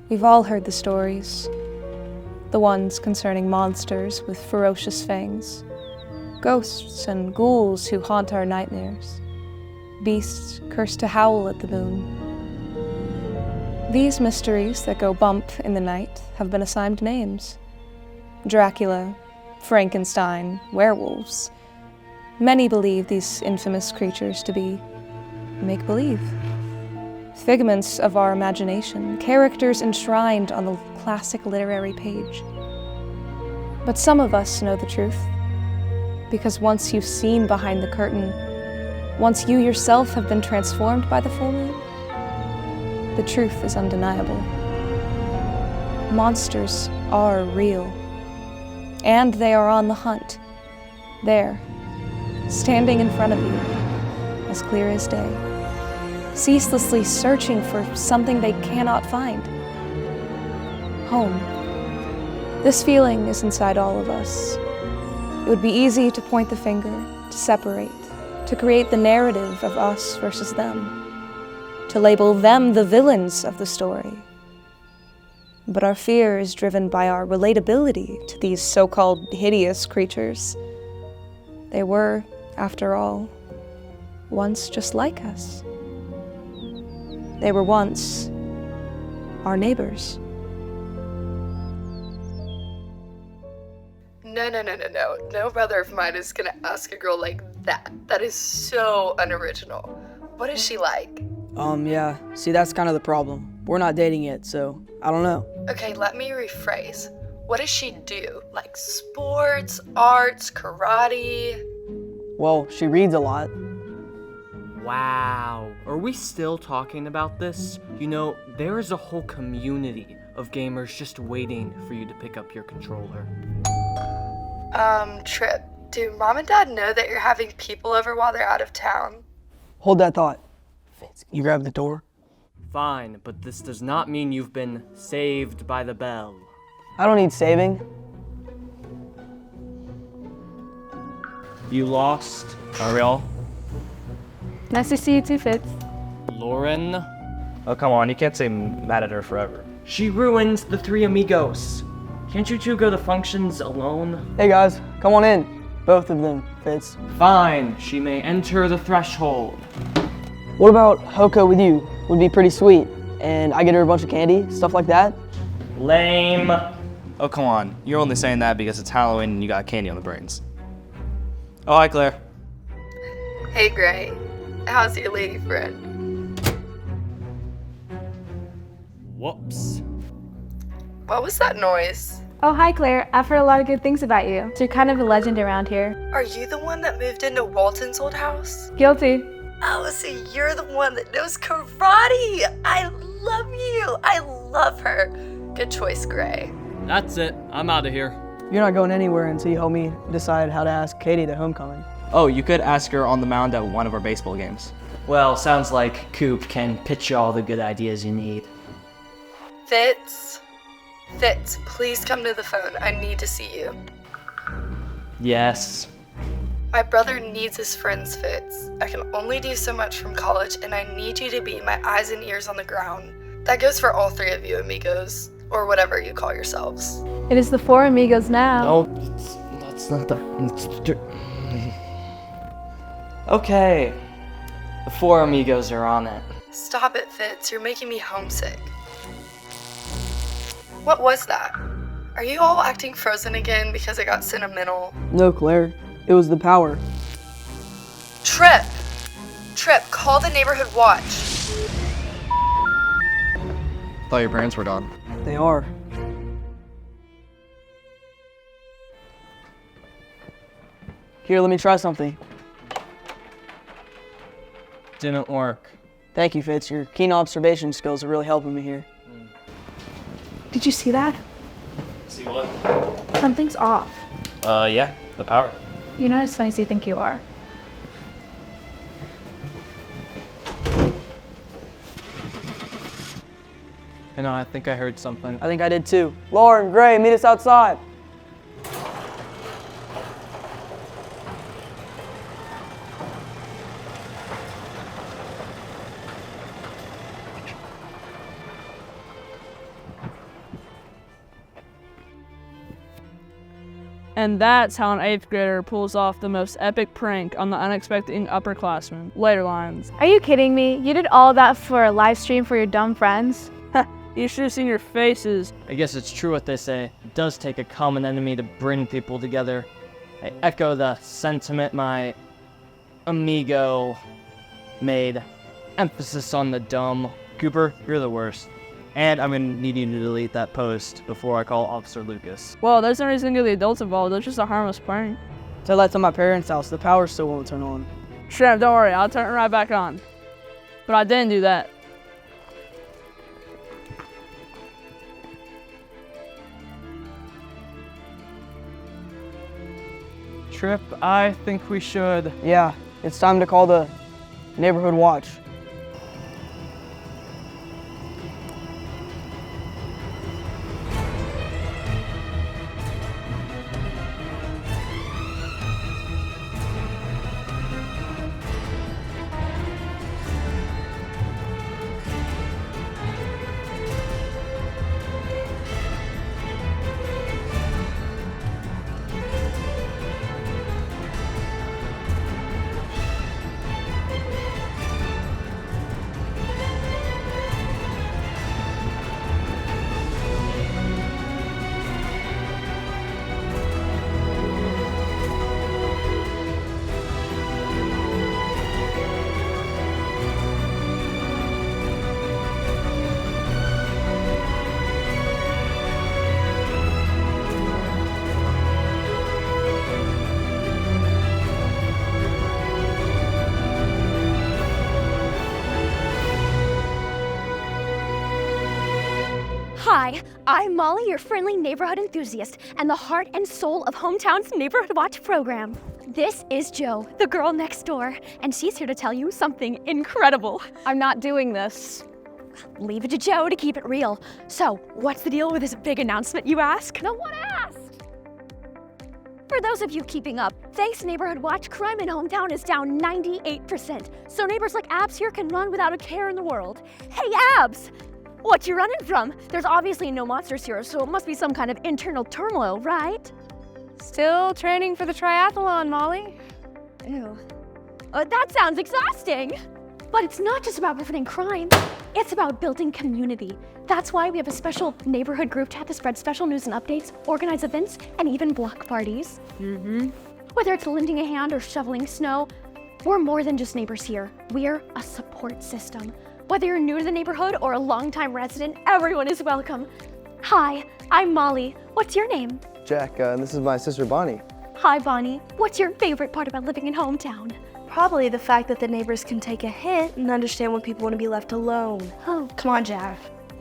We've all heard the stories. The ones concerning monsters with ferocious fangs, ghosts and ghouls who haunt our nightmares, beasts cursed to howl at the moon. These mysteries that go bump in the night have been assigned names. Dracula, Frankenstein, werewolves. Many believe these infamous creatures to be make-believe. Figments of our imagination, characters enshrined on the classic literary page. But some of us know the truth, because once you've seen behind the curtain, once you yourself have been transformed by the full moon, the truth is undeniable. Monsters are real, and they are on the hunt, there, standing in front of you, as clear as day, ceaselessly searching for something they cannot find. Home. This feeling is inside all of us. It would be easy to point the finger, to separate, to create the narrative of us versus them, to label them the villains of the story. But our fear is driven by our relatability to these so-called hideous creatures. They were, after all, once just like us. They were once our neighbors. No. No brother of mine is gonna ask a girl like that. That is so unoriginal. What is she like? Yeah. See, that's kind of the problem. We're not dating yet, so I don't know. Okay, let me rephrase. What does she do? Like sports, arts, karate? Well, she reads a lot. Wow, are we still talking about this? You know, there is a whole community of gamers just waiting for you to pick up your controller. Trip, do mom and dad know that you're having people over while they're out of town? Hold that thought. Fitz, you grab the door? Fine, but this does not mean you've been saved by the bell. I don't need saving. You lost, Ariel. Nice to see you too, Fitz. Lauren. Oh, come on, you can't stay mad at her forever. She ruined the three amigos. Can't you two go to functions alone? Hey guys, come on in. Both of them, Fitz. Fine, she may enter the threshold. What about Hoko with you? Would be pretty sweet. And I get her a bunch of candy, stuff like that. Lame. Oh, come on. You're only saying that because it's Halloween and you got candy on the brains. Oh, hi, Claire. Hey, Gray. How's your lady friend? Whoops. What was that noise? Oh, hi, Claire. I've heard a lot of good things about you. So you're kind of a legend around here. Are you the one that moved into Walton's old house? Guilty. Oh, so you're the one that knows karate! I love you! I love her! Good choice, Gray. That's it. I'm out of here. You're not going anywhere until you help me decide how to ask Katie to homecoming. Oh, you could ask her on the mound at one of our baseball games. Well, sounds like Coop can pitch you all the good ideas you need. Fitz, please come to the phone. I need to see you. Yes. My brother needs his friends, Fitz. I can only do so much from college, and I need you to be my eyes and ears on the ground. That goes for all three of you amigos, or whatever you call yourselves. It is the four amigos now. No, that's not the... Okay. The four amigos are on it. Stop it, Fitz. You're making me homesick. What was that? Are you all acting frozen again because I got sentimental? No, Claire. It was the power. Trip, call the neighborhood watch. Thought your parents were gone. They are. Here, let me try something. Didn't work. Thank you, Fitz. Your keen observation skills are really helping me here. Did you see that? See what? Something's off. Yeah, the power. You're not as funny as you think you are. I know, I think I heard something. I think I did too. Lauren, Gray, meet us outside. And that's how an 8th grader pulls off the most epic prank on the unexpected upperclassmen. Later lines. Are you kidding me? You did all that for a live stream for your dumb friends? You should have seen your faces. I guess it's true what they say. It does take a common enemy to bring people together. I echo the sentiment my amigo made. Emphasis on the dumb. Cooper, you're the worst. And I'm gonna need you to delete that post before I call Officer Lucas. Well, there's no reason to get the adults involved. It's just a harmless prank. Tell that to my parents' house. The power still won't turn on. Shrimp, don't worry. I'll turn it right back on. But I didn't do that. Trip, I think we should. Yeah, it's time to call the neighborhood watch. Hi, I'm Molly, your friendly neighborhood enthusiast, and the heart and soul of Hometown's Neighborhood Watch program. This is Jo, the girl next door, and she's here to tell you something incredible. I'm not doing this. Leave it to Jo to keep it real. So, what's the deal with this big announcement, you ask? No one asked! For those of you keeping up, thanks to Neighborhood Watch, crime in Hometown is down 98%, so neighbors like Abs here can run without a care in the world. Hey, Abs! What you running from? There's obviously no monsters here, so it must be some kind of internal turmoil, right? Still training for the triathlon, Molly. Ew. That sounds exhausting! But it's not just about preventing crime, it's about building community. That's why we have a special neighborhood group chat to spread special news and updates, organize events, and even block parties. Whether it's lending a hand or shoveling snow, we're more than just neighbors here. We're a support system. Whether you're new to the neighborhood or a longtime resident, everyone is welcome. Hi, I'm Molly. What's your name? Jack, and this is my sister Bonnie. Hi, Bonnie. What's your favorite part about living in Hometown? Probably the fact that the neighbors can take a hint and understand when people want to be left alone. Oh, come on, Jack.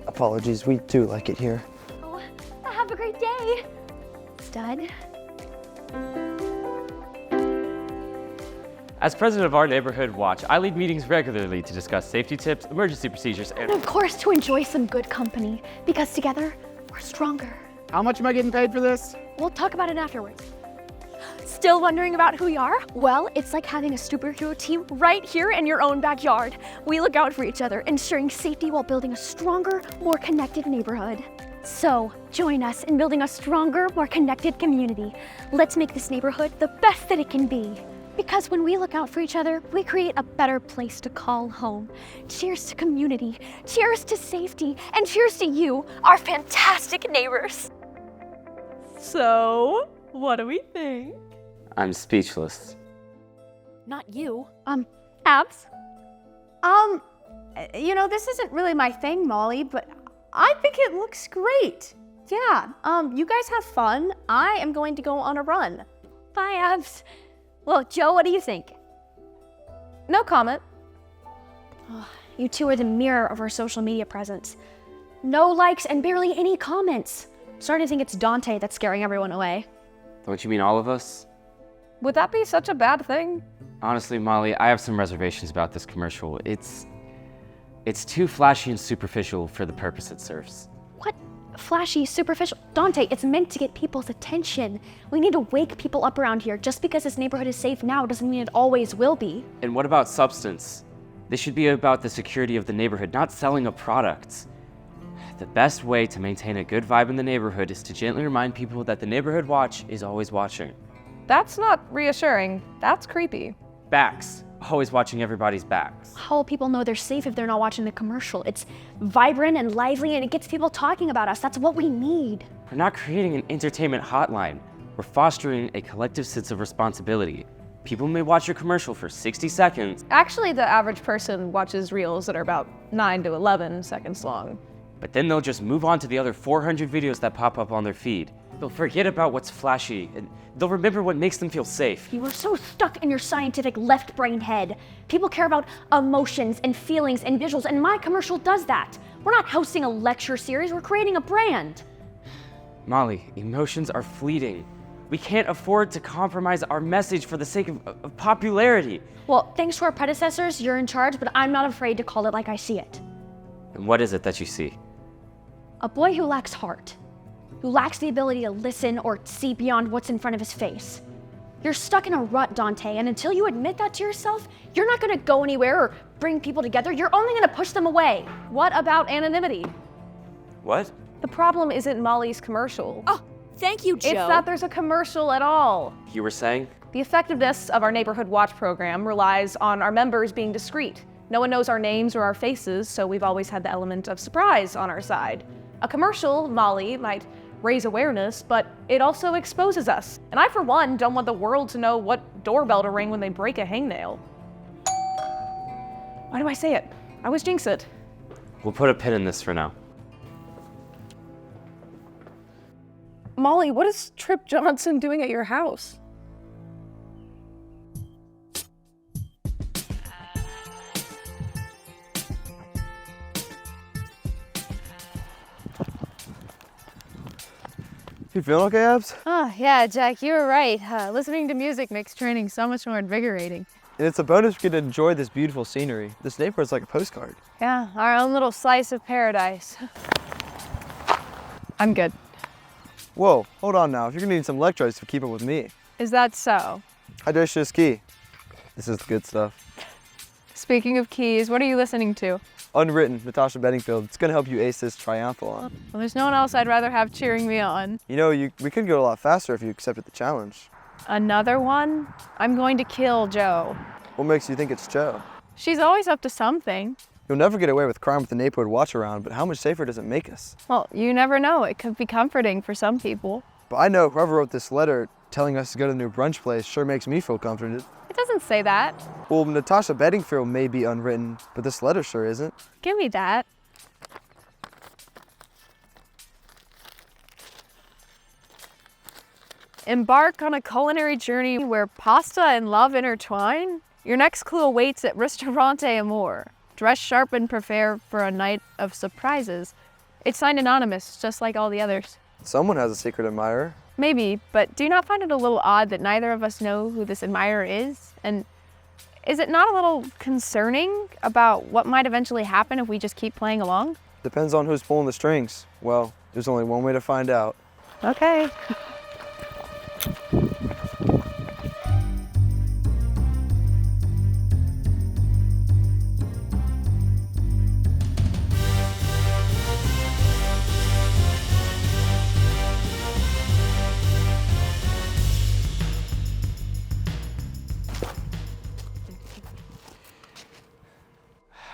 Apologies, we do like it here. Oh, have a great day, stud. As president of our neighborhood watch, I lead meetings regularly to discuss safety tips, emergency procedures, and of course to enjoy some good company, because together we're stronger. How much am I getting paid for this? We'll talk about it afterwards. Still wondering about who you are? Well, it's like having a superhero team right here in your own backyard. We look out for each other, ensuring safety while building a stronger, more connected neighborhood. So, join us in building a stronger, more connected community. Let's make this neighborhood the best that it can be. Because when we look out for each other, we create a better place to call home. Cheers to community, cheers to safety, and cheers to you, our fantastic neighbors. So, what do we think? I'm speechless. Not you. Abs? You know, this isn't really my thing, Molly, but I think it looks great. Yeah, you guys have fun. I am going to go on a run. Bye, Abs. Well, Jo, what do you think? No comment. Oh, you two are the mirror of our social media presence. No likes and barely any comments. Starting to think it's Dante that's scaring everyone away. Don't you mean all of us? Would that be such a bad thing? Honestly, Molly, I have some reservations about this commercial. It's too flashy and superficial for the purpose it serves. What? Flashy, superficial? Dante, it's meant to get people's attention. We need to wake people up around here. Just because this neighborhood is safe now doesn't mean it always will be. And what about substance? This should be about the security of the neighborhood, not selling a product. the best way to maintain a good vibe in the neighborhood is to gently remind people that the neighborhood watch is always watching. That's not reassuring. That's creepy. Backs. Always watching everybody's backs. How will people know they're safe if they're not watching the commercial? It's vibrant and lively and it gets people talking about us. That's what we need. We're not creating an entertainment hotline. We're fostering a collective sense of responsibility. People may watch your commercial for 60 seconds. Actually, the average person watches reels that are about 9 to 11 seconds long. But then they'll just move on to the other 400 videos that pop up on their feed. They'll forget about what's flashy, and they'll remember what makes them feel safe. You are so stuck in your scientific left brain head. People care about emotions and feelings and visuals, and my commercial does that. We're not hosting a lecture series, we're creating a brand. Molly, emotions are fleeting. We can't afford to compromise our message for the sake of popularity. Well, thanks to our predecessors, you're in charge, but I'm not afraid to call it like I see it. And what is it that you see? A boy who lacks heart, who lacks the ability to listen or see beyond what's in front of his face. You're stuck in a rut, Dante, and until you admit that to yourself, you're not gonna go anywhere or bring people together. You're only gonna push them away. What about anonymity? What? The problem isn't Molly's commercial. Oh, thank you, Joe. It's that there's a commercial at all. You were saying? The effectiveness of our Neighborhood Watch program relies on our members being discreet. No one knows our names or our faces, so we've always had the element of surprise on our side. A commercial, Molly, might raise awareness, but it also exposes us. And I, for one, don't want the world to know what doorbell to ring when they break a hangnail. Why do I say it? I always jinx it. We'll put a pin in this for now. Molly, what is Trip Johnson doing at your house? You feeling okay, Abs? Oh, yeah, Jack, you were right. Listening to music makes training so much more invigorating. And it's a bonus we get to enjoy this beautiful scenery. This neighborhood's like a postcard. Yeah, our own little slice of paradise. I'm good. Whoa, hold on now. You're gonna need some electrodes to keep up with me. Is that so? Hydration is key. This is the good stuff. Speaking of keys, what are you listening to? Unwritten, Natasha Bedingfield. It's gonna help you ace this triathlon. Well, there's no one else I'd rather have cheering me on. You know, we could go a lot faster if you accepted the challenge. Another one? I'm going to kill Joe. What makes you think it's Joe? She's always up to something. You'll never get away with crime with the neighborhood watch around, but how much safer does it make us? Well, you never know. It could be comforting for some people. But I know whoever wrote this letter telling us to go to the new brunch place sure makes me feel comforted. It doesn't say that. Well, Natasha Bedingfield may be unwritten, but this letter sure isn't. Give me that. Embark on a culinary journey where pasta and love intertwine? Your next clue awaits at Ristorante Amore. Dress sharp and prepare for a night of surprises. It's signed anonymous, just like all the others. Someone has a secret admirer. Maybe, but do you not find it a little odd that neither of us know who this admirer is? And is it not a little concerning about what might eventually happen if we just keep playing along? Depends on who's pulling the strings. Well, there's only one way to find out. Okay.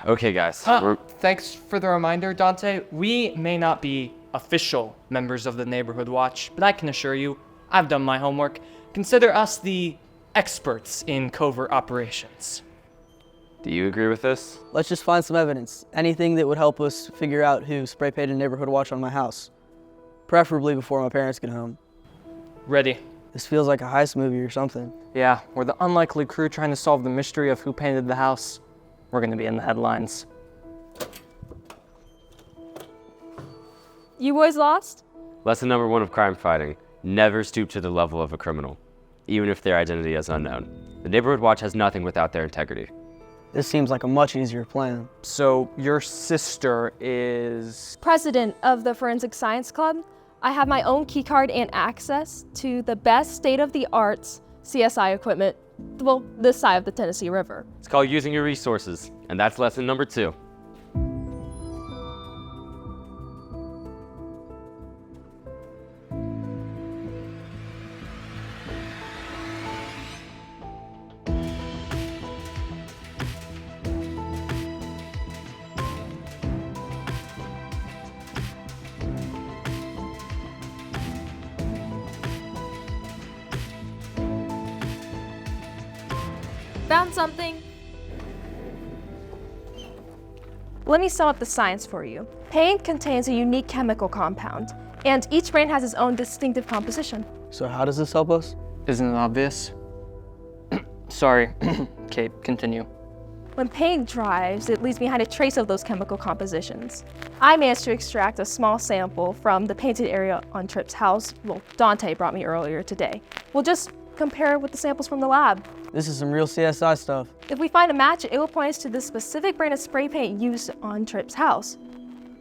Okay, guys. Thanks for the reminder, Dante. We may not be official members of the Neighborhood Watch, but I can assure you, I've done my homework. Consider us the experts in covert operations. Do you agree with this? Let's just find some evidence. Anything that would help us figure out who spray painted neighborhood watch on my house. Preferably before my parents get home. Ready. This feels like a heist movie or something. Yeah, we're the unlikely crew trying to solve the mystery of who painted the house. We're gonna be in the headlines. You boys lost? Lesson number 1 of crime fighting. Never stoop to the level of a criminal, even if their identity is unknown. The Neighborhood Watch has nothing without their integrity. This seems like a much easier plan. So your sister is... President of the Forensic Science Club. I have my own keycard and access to the best state-of-the-art CSI equipment, well, this side of the Tennessee River. It's called using your resources, and that's lesson number 2. found something? Let me sum up the science for you. Paint contains a unique chemical compound, and each brain has its own distinctive composition. So how does this help us? Isn't it obvious? Sorry, Kate, continue. When paint dries, it leaves behind a trace of those chemical compositions. I managed to extract a small sample from the painted area on Tripp's house. Well, Dante brought me earlier today. We'll just compare it with the samples from the lab. This is some real CSI stuff. If we find a match, it will point us to the specific brand of spray paint used on Tripp's house.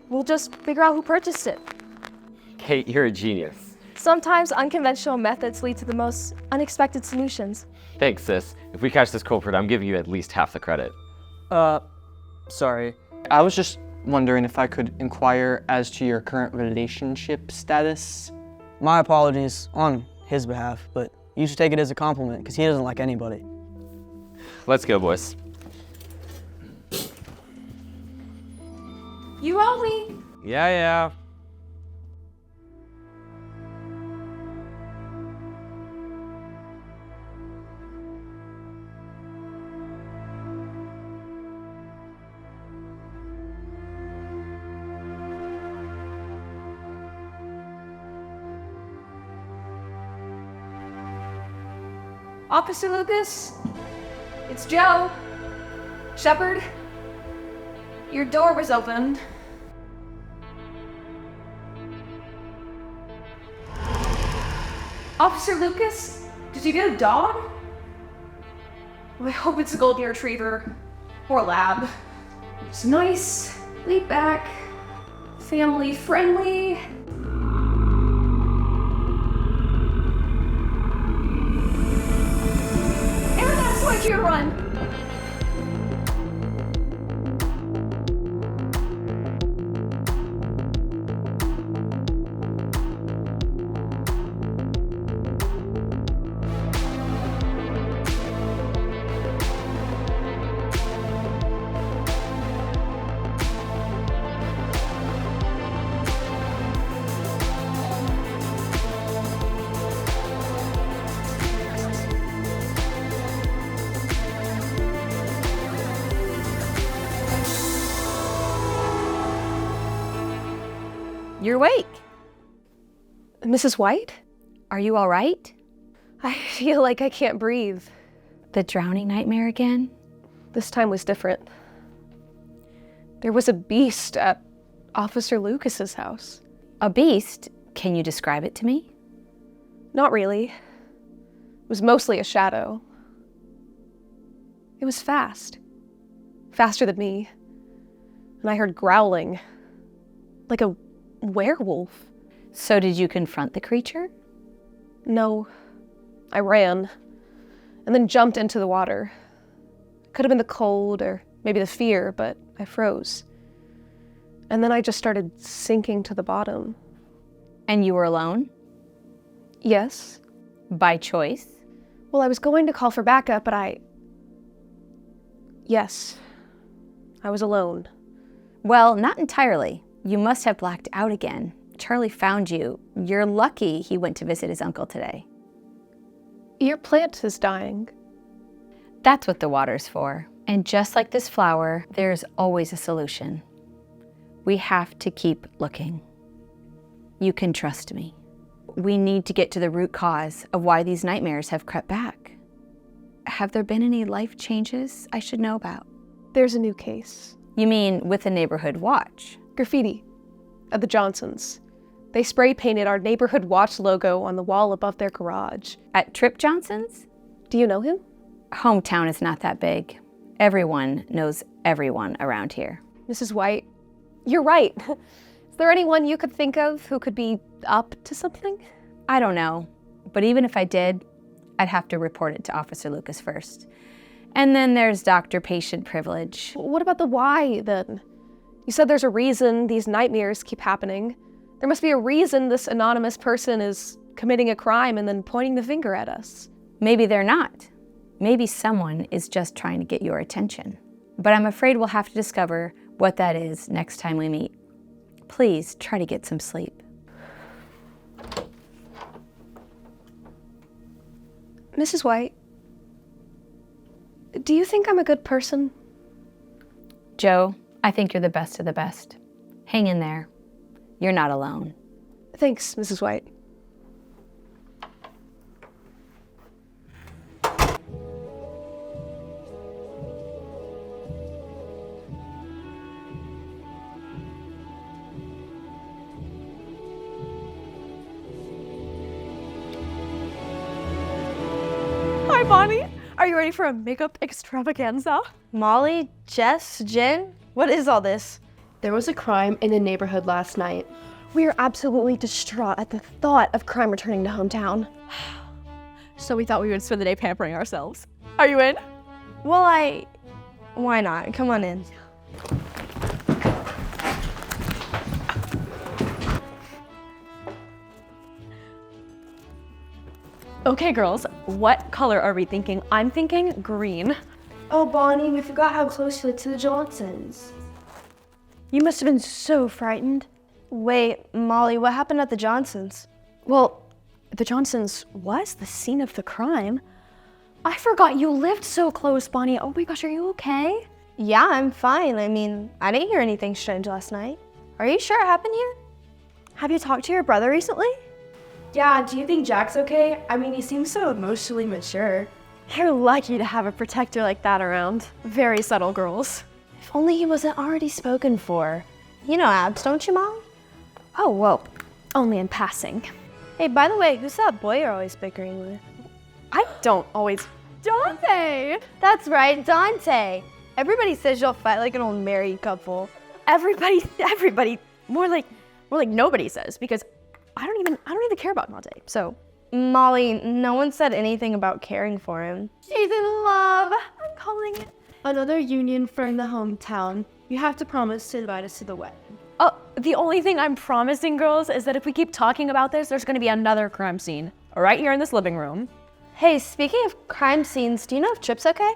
We'll just figure out who purchased it. Kate, you're a genius. Sometimes unconventional methods lead to the most unexpected solutions. Thanks, sis. If we catch this culprit, I'm giving you at least half the credit. Sorry. I was just wondering if I could inquire as to your current relationship status. My apologies on his behalf, but you should take it as a compliment because he doesn't like anybody. Let's go, boys. You owe me. Yeah. Officer Lucas, it's Joe. Shepard, your door was opened. Officer Lucas, did you get a dog? I hope it's a golden retriever or a lab. It's nice, laid back, family friendly. Why'd you run? You're awake. Mrs. White? Are you all right? I feel like I can't breathe. The drowning nightmare again? This time was different. There was a beast at Officer Lucas's house. A beast? Can you describe it to me? Not really. It was mostly a shadow. It was fast. Faster than me. And I heard growling. Like a werewolf. So did you confront the creature? No. I ran. And then jumped into the water. Could have been the cold or maybe the fear, but I froze. And then I just started sinking to the bottom. And you were alone? Yes. By choice? Well, I was going to call for backup, but Yes. I was alone. Well, not entirely. You must have blacked out again. Charlie found you. You're lucky he went to visit his uncle today. Your plant is dying. That's what the water's for. And just like this flower, there's always a solution. We have to keep looking. You can trust me. We need to get to the root cause of why these nightmares have crept back. Have there been any life changes I should know about? There's a new case. You mean with the neighborhood watch? Graffiti at the Johnsons. They spray painted our neighborhood watch logo on the wall above their garage. At Tripp Johnson's? Do you know him? Hometown is not that big. Everyone knows everyone around here. Mrs. White, you're right. Is there anyone you could think of who could be up to something? I don't know, but even if I did, I'd have to report it to Officer Lucas first. And then there's doctor-patient privilege. What about the why, then? You said there's a reason these nightmares keep happening. There must be a reason this anonymous person is committing a crime and then pointing the finger at us. Maybe they're not. Maybe someone is just trying to get your attention. But I'm afraid we'll have to discover what that is next time we meet. Please try to get some sleep. Mrs. White, do you think I'm a good person? Joe, I think you're the best of the best. Hang in there. You're not alone. Thanks, Mrs. White. Hi, Bonnie. Are you ready for a makeup extravaganza? Molly, Jess, Jen, what is all this? There was a crime in the neighborhood last night. We are absolutely distraught at the thought of crime returning to hometown. So we thought we would spend the day pampering ourselves. Are you in? Well, why not? Come on in. Okay, girls, what color are we thinking? I'm thinking green. Oh, Bonnie, we forgot how close you live to the Johnsons. You must have been so frightened. Wait, Molly, what happened at the Johnsons? Well, the Johnsons was the scene of the crime. I forgot you lived so close, Bonnie. Oh my gosh, are you okay? Yeah, I'm fine. I mean, I didn't hear anything strange last night. Are you sure it happened here? Have you talked to your brother recently? Yeah, do you think Jack's okay? I mean, he seems so emotionally mature. You're lucky to have a protector like that around. Very subtle, girls. If only he wasn't already spoken for. You know Abs, don't you, Mom? Oh, well, only in passing. Hey, by the way, who's that boy you're always bickering with? I don't always... Dante! That's right, Dante. Everybody says you'll fight like an old married couple. Everybody. More like nobody says, because I don't even care about Dante, so. Molly, no one said anything about caring for him. She's in love. I'm calling it. Another union from the hometown. You have to promise to invite us to the wedding. Oh, the only thing I'm promising, girls, is that if we keep talking about this, there's gonna be another crime scene right here in this living room. Hey, speaking of crime scenes, do you know if Trip's okay?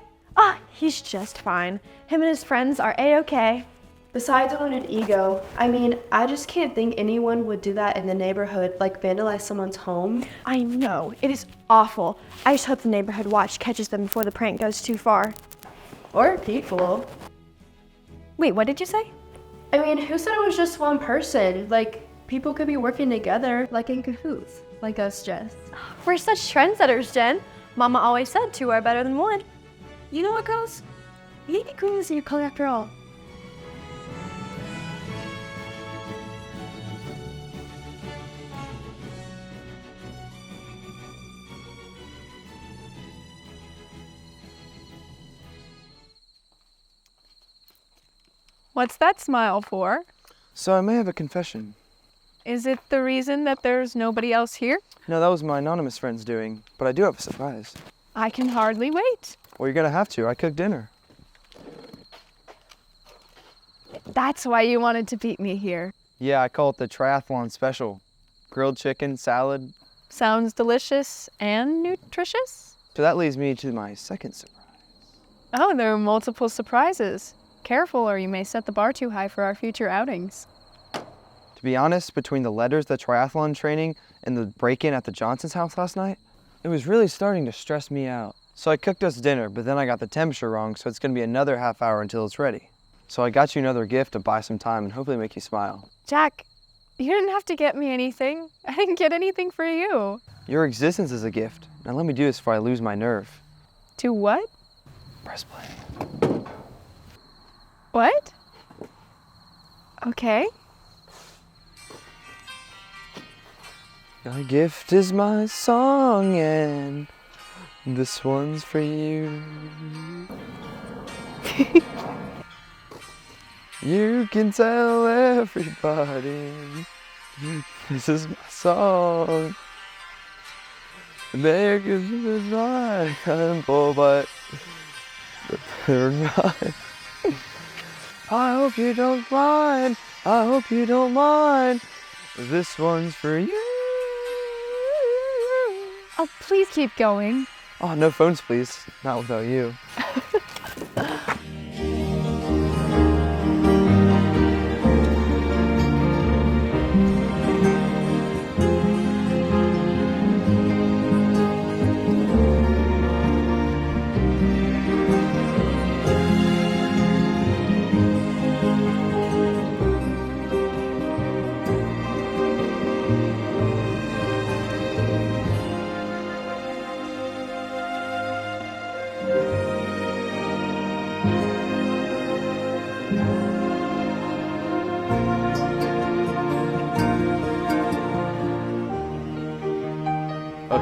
He's just fine. Him and his friends are A-okay. Besides wounded ego, I mean, I just can't think anyone would do that in the neighborhood, like vandalize someone's home. I know, it is awful. I just hope the neighborhood watch catches them before the prank goes too far. Or people. Wait, what did you say? I mean, who said it was just one person? Like, people could be working together, like in cahoots, like us, Jess. We're such trendsetters, Jen. Mama always said two are better than one. You know what, girls? Maybe green is your color after all. What's that smile for? So I may have a confession. Is it the reason that there's nobody else here? No, that was my anonymous friend's doing, but I do have a surprise. I can hardly wait. Well, you're gonna have to. I cooked dinner. That's why you wanted to beat me here. Yeah, I call it the triathlon special. Grilled chicken, salad. Sounds delicious and nutritious. So that leads me to my second surprise. Oh, there are multiple surprises. Careful, or you may set the bar too high for our future outings. To be honest, between the letters, the triathlon training, and the break-in at the Johnson's house last night, it was really starting to stress me out. So I cooked us dinner, but then I got the temperature wrong, so it's gonna be another half hour until it's ready. So I got you another gift to buy some time and hopefully make you smile. Jack, you didn't have to get me anything. I didn't get anything for you. Your existence is a gift. Now let me do this before I lose my nerve. To what? Press play. What? Okay. Your gift is my song and this one's for you. You can tell everybody this is my song. America's right, simple, but they're not. I hope you don't mind. I hope you don't mind. This one's for you. Oh, please keep going. Oh, no phones, please. Not without you.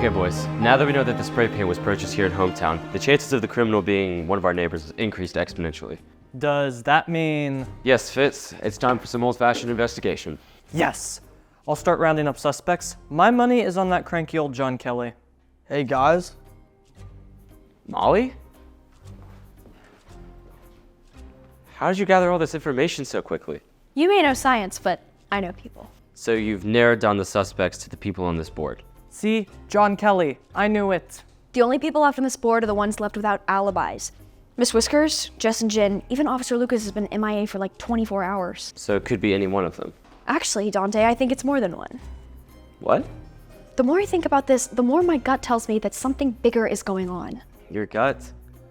Okay, boys, now that we know that the spray paint was purchased here in hometown, the chances of the criminal being one of our neighbors increased exponentially. Does that mean... Yes, Fitz, it's time for some old-fashioned investigation. Yes! I'll start rounding up suspects. My money is on that cranky old John Kelly. Hey, guys. Molly? How did you gather all this information so quickly? You may know science, but I know people. So you've narrowed down the suspects to the people on this board. See? John Kelly. I knew it. The only people left on this board are the ones left without alibis. Miss Whiskers, Jess and Jen, even Officer Lucas has been MIA for like 24 hours. So it could be any one of them. Actually, Dante, I think it's more than one. What? The more I think about this, the more my gut tells me that something bigger is going on. Your gut?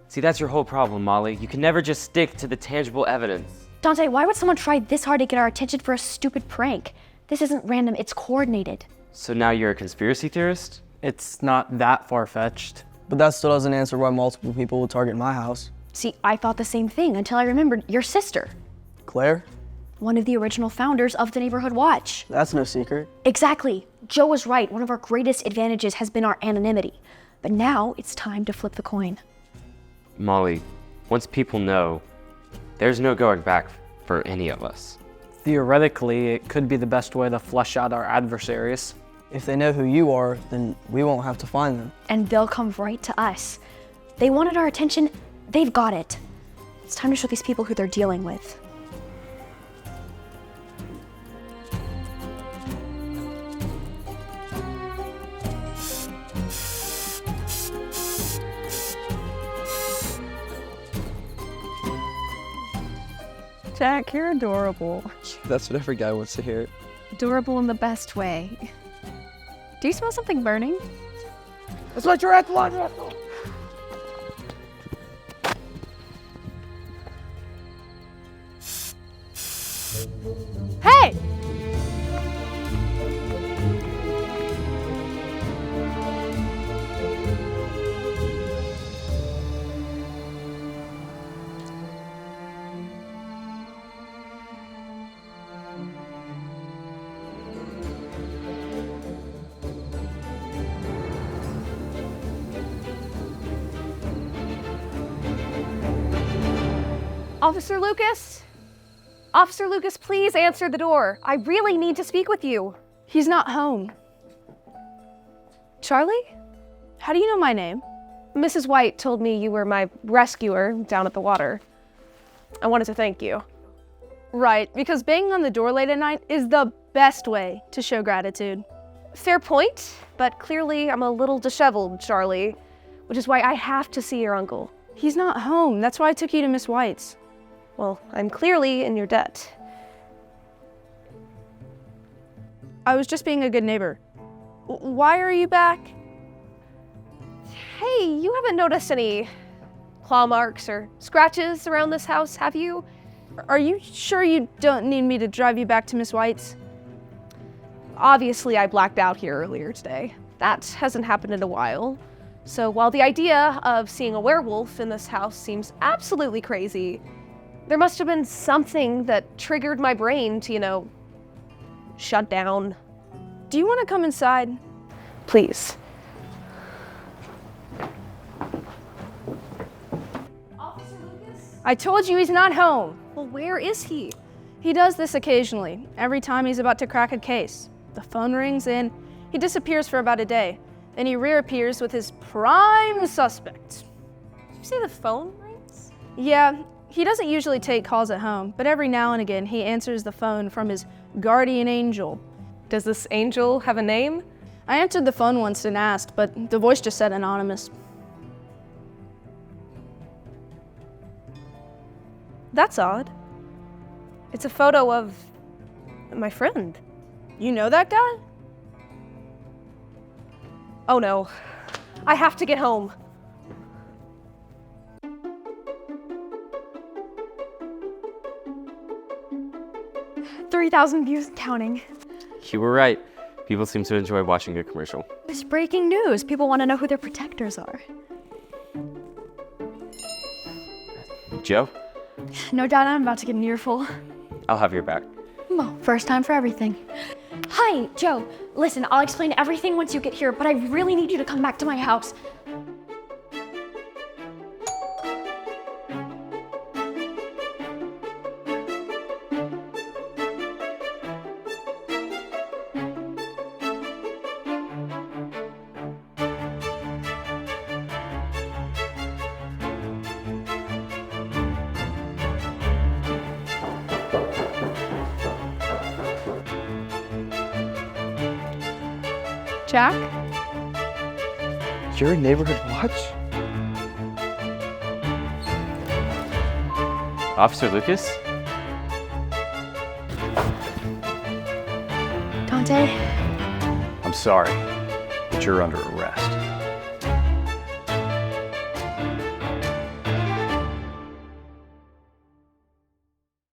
See, that's your whole problem, Molly. You can never just stick to the tangible evidence. Dante, why would someone try this hard to get our attention for a stupid prank? This isn't random, it's coordinated. So now you're a conspiracy theorist? It's not that far-fetched. But that still doesn't answer why multiple people would target my house. See, I thought the same thing until I remembered your sister. Claire? One of the original founders of the Neighborhood Watch. That's no secret. Exactly. Joe was right. One of our greatest advantages has been our anonymity. But now it's time to flip the coin. Molly, once people know, there's no going back for any of us. Theoretically, it could be the best way to flush out our adversaries. If they know who you are, then we won't have to find them. And they'll come right to us. They wanted our attention. They've got it. It's time to show these people who they're dealing with. Jack, you're adorable. That's what every guy wants to hear. Adorable in the best way. Do you smell something burning? Let's let your athlon. Hey! Officer Lucas? Officer Lucas, please answer the door. I really need to speak with you. He's not home. Charlie? How do you know my name? Mrs. White told me you were my rescuer down at the water. I wanted to thank you. Right, because banging on the door late at night is the best way to show gratitude. Fair point, but clearly I'm a little disheveled, Charlie, which is why I have to see your uncle. He's not home. That's why I took you to Miss White's. Well, I'm clearly in your debt. I was just being a good neighbor. Why are you back? Hey, you haven't noticed any claw marks or scratches around this house, have you? Are you sure you don't need me to drive you back to Miss White's? Obviously, I blacked out here earlier today. That hasn't happened in a while. So while the idea of seeing a werewolf in this house seems absolutely crazy, there must have been something that triggered my brain to, shut down. Do you want to come inside? Please. Officer Lucas? I told you he's not home. Well, where is he? He does this occasionally, every time he's about to crack a case. The phone rings and he disappears for about a day. Then he reappears with his prime suspect. Did you say the phone rings? Yeah, he doesn't usually take calls at home, but every now and again he answers the phone from his guardian angel. Does this angel have a name? I answered the phone once and asked, but the voice just said anonymous. That's odd. It's a photo of my friend. You know that guy? Oh no, I have to get home. 3,000 views and counting. You were right. People seem to enjoy watching a commercial. It's breaking news. People want to know who their protectors are. Joe? No doubt I'm about to get an earful. I'll have your back. Well, first time for everything. Hi, Joe. Listen, I'll explain everything once you get here, but I really need you to come back to my house. Jack? You're a neighborhood watch? Officer Lucas? Dante? I'm sorry, but you're under arrest.